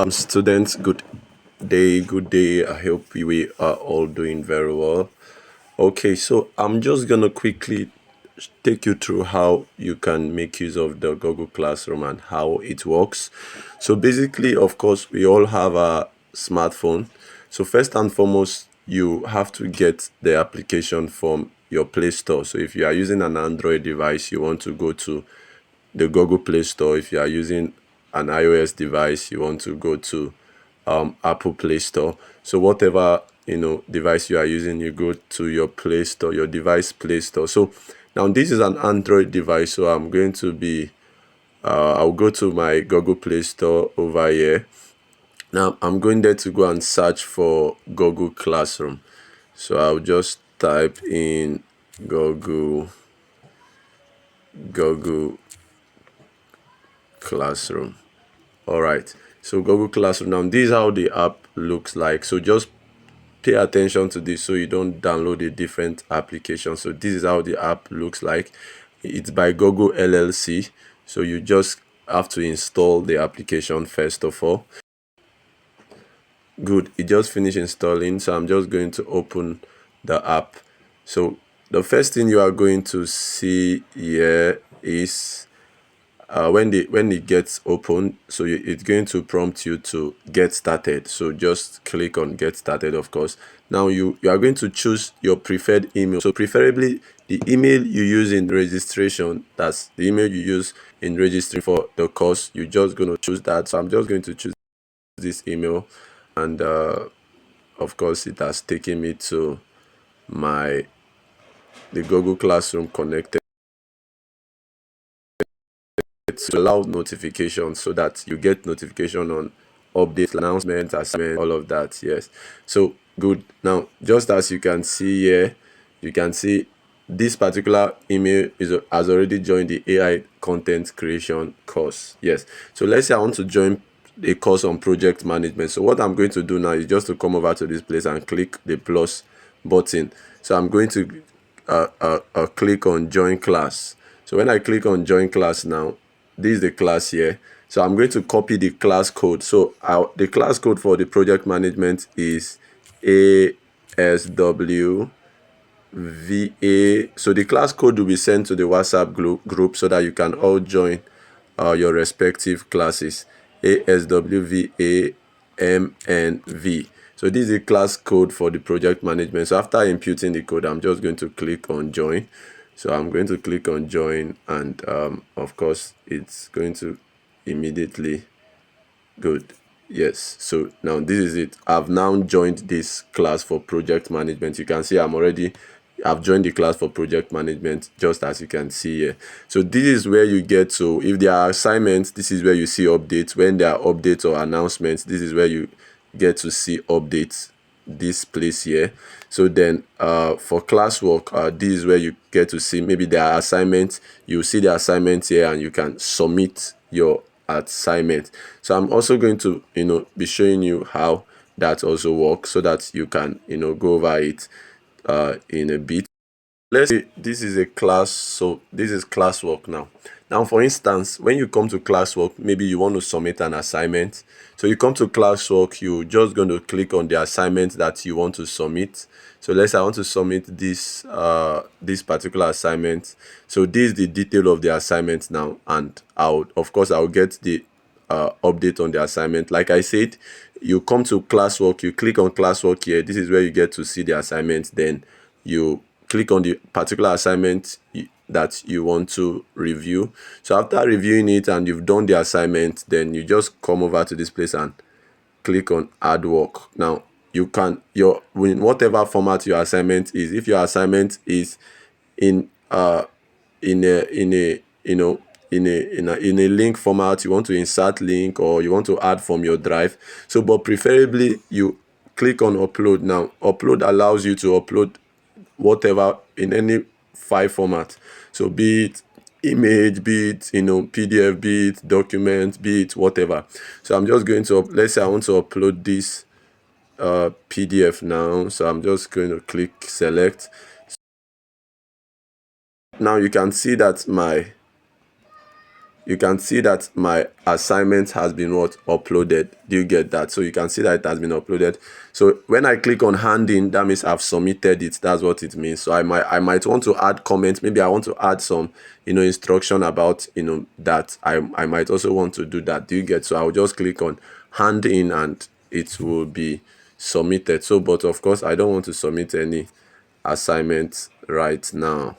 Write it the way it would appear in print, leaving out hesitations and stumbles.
Students, good day, good day. I hope we are all doing very well. Okay, so I'm just gonna quickly take you through how you can make use of the Google Classroom and how it works. So basically, of course, we all have a smartphone. So first and foremost, you have to get the application from your Play Store. So if you are using an Android device, you want to go to the Google Play Store. If you are using an iOS device, you want to go to Apple Play Store. So whatever device you are using, you go to your Play Store, your device Play Store. So now this is an Android device, so I'm going to be I'll go to my Google Play Store over here. Now I'm going there to go and search for Google Classroom. So I'll just type in Google Google Classroom. All right. So Google Classroom. Now this is how the app looks like. So just pay attention to this so you don't download a different application. So this is how the app looks like. It's by Google LLC. So you just have to install the application first of all. Good. It just finished installing. So I'm just going to open the app. So the first thing you are going to see here is when it gets open, so it's going to prompt you to get started. So just click on get started. Of course, now you are going to choose your preferred email. So preferably the email you use in registration, that's the email you use in registering for the course. You're just going to choose that. So I'm just going to choose this email, and of course it has taken me to my the Google Classroom connected to allow notifications so that you get notification on updates, announcements, assignments, all of that. Yes. So good. Now, just as you can see here, you can see this particular email has already joined the AI content creation course. Yes. So let's say I want to join a course on project management. So what I'm going to do now is just to come over to this place and click the plus button. So I'm going to click on join class. So when I click on join class now, this is the class here. So I'm going to copy the class code. So the class code for the project management is ASWVA. So the class code will be sent to the WhatsApp group so that you can all join your respective classes. ASWVAMNV. So this is the class code for the project management. So after imputing the code, I'm just going to click on join. So I'm going to click on join, and of course it's going to immediately good. Yes, so now this is it. I've now joined this class for project management. You can see I've joined the class for project management, just as you can see here. So this is where you get to, if there are assignments, this is where you see updates. When there are updates or announcements, this is where you get to see updates, this place here. So then for classwork, this is where you get to see, maybe there are assignments, you see the assignments here and you can submit your assignment. So I'm also going to be showing you how that also works so that you can go over it in a bit. Let's say this is a class, so this is classwork now. Now, for instance, when you come to classwork, maybe you want to submit an assignment. So you come to classwork, you're just going to click on the assignment that you want to submit. So let's say I want to submit this particular assignment. So this is the detail of the assignment now, and I'll get the update on the assignment. Like I said, you come to classwork, you click on classwork here. This is where you get to see the assignment. Then you click on the particular assignment that you want to review. So after reviewing it and you've done the assignment, then you just come over to this place and click on add work. Now you can in whatever format your assignment is. If your assignment is in a in a link format, you want to insert link or you want to add from your drive. So but preferably you click on upload. Now upload allows you to upload whatever in any file format. So be it image, be it PDF, be it document, be it whatever. So I'm just going to let's say I want to upload this PDF now. So I'm just going to click select. Now you can see that you can see that my assignment has been what uploaded. Do you get that? So you can see that it has been uploaded. So when I click on hand in, that means I've submitted it. That's what it means. So I might want to add comments. Maybe I want to add some instruction about that. I might also want to do that. Do you get? So I'll just click on hand in and it will be submitted. So but of course I don't want to submit any assignments right now.